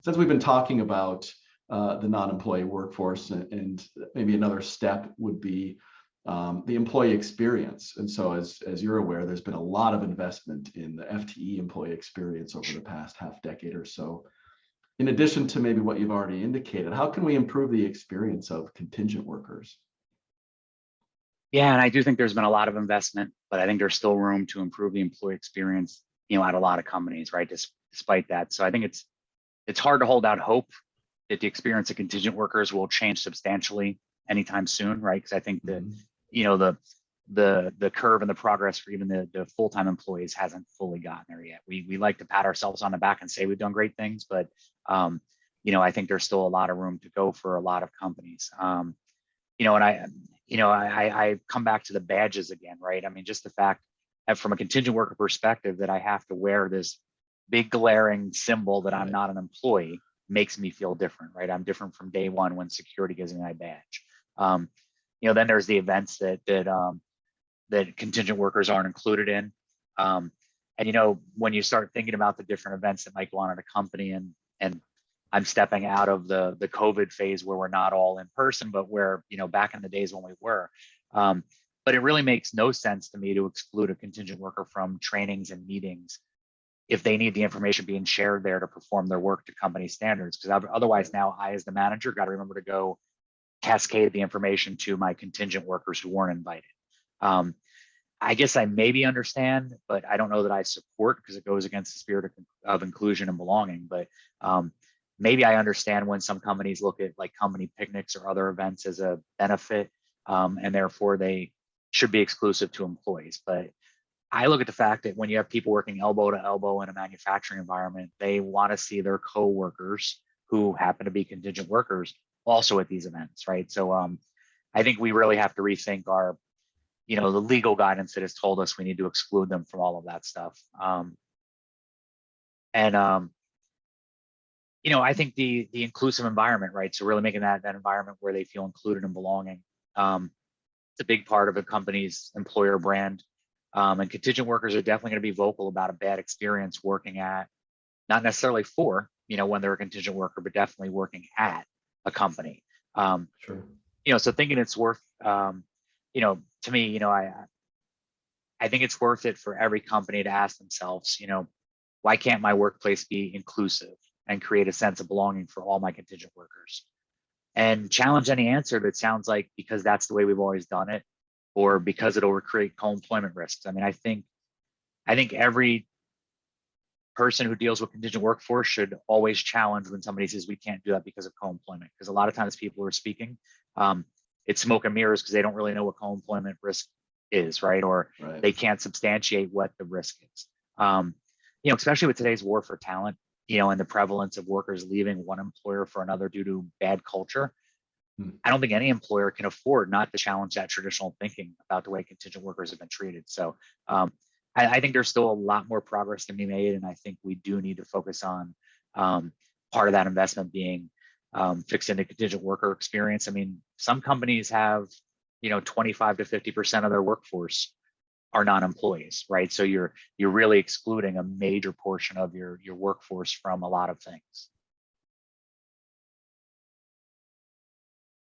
since we've been talking about the non-employee workforce, and maybe another step would be the employee experience. And so as you're aware, there's been a lot of investment in the FTE employee experience over the past half decade or so. In addition to maybe what you've already indicated, how can we improve the experience of contingent workers? Yeah, and I do think there's been a lot of investment, but I think there's still room to improve the employee experience, at a lot of companies, right? Despite that. So I think it's hard to hold out hope that the experience of contingent workers will change substantially anytime soon, right? Because I think that, the curve and the progress for even the full-time employees hasn't fully gotten there yet. We like to pat ourselves on the back and say we've done great things, but I think there's still a lot of room to go for a lot of companies. And I come back to the badges again, right? I mean, just the fact that from a contingent worker perspective that I have to wear this big glaring symbol that I'm not an employee makes me feel different, right? I'm different from day one when security gives me my badge. Then there's the events that contingent workers aren't included in. When you start thinking about the different events that might go on at a company, and I'm stepping out of the COVID phase where we're not all in person, but where, back in the days when we were. But it really makes no sense to me to exclude a contingent worker from trainings and meetings if they need the information being shared there to perform their work to company standards. Because otherwise now I, as the manager, got to remember to go cascade the information to my contingent workers who weren't invited. I guess I maybe understand, but I don't know that I support, because it goes against the spirit of inclusion and belonging. But maybe I understand when some companies look at like company picnics or other events as a benefit, and therefore they should be exclusive to employees. But I look at the fact that when you have people working elbow to elbow in a manufacturing environment, they want to see their co-workers who happen to be contingent workers also at these events, right? So I think we really have to rethink our, the legal guidance that has told us we need to exclude them from all of that stuff. I think the inclusive environment, right? So really making that environment where they feel included and belonging. It's a big part of a company's employer brand. And contingent workers are definitely going to be vocal about a bad experience working at, not necessarily for, when they're a contingent worker, but definitely working at a company. Sure. So thinking it's worth, to me, I think it's worth it for every company to ask themselves, why can't my workplace be inclusive and create a sense of belonging for all my contingent workers? And challenge any answer that sounds like because that's the way we've always done it, or because it'll create co-employment risks. I mean, I think every person who deals with contingent workforce should always challenge when somebody says we can't do that because of co-employment. Because a lot of times people who are speaking, it's smoke and mirrors because they don't really know what co-employment risk is, right? Or they can't substantiate what the risk is. Especially with today's war for talent, and the prevalence of workers leaving one employer for another due to bad culture. I don't think any employer can afford not to challenge that traditional thinking about the way contingent workers have been treated. So I think there's still a lot more progress to be made. And I think we do need to focus on part of that investment being fixing the contingent worker experience. I mean, some companies have, 25 to 50% of their workforce are non-employees, right? So you're really excluding a major portion of your workforce from a lot of things.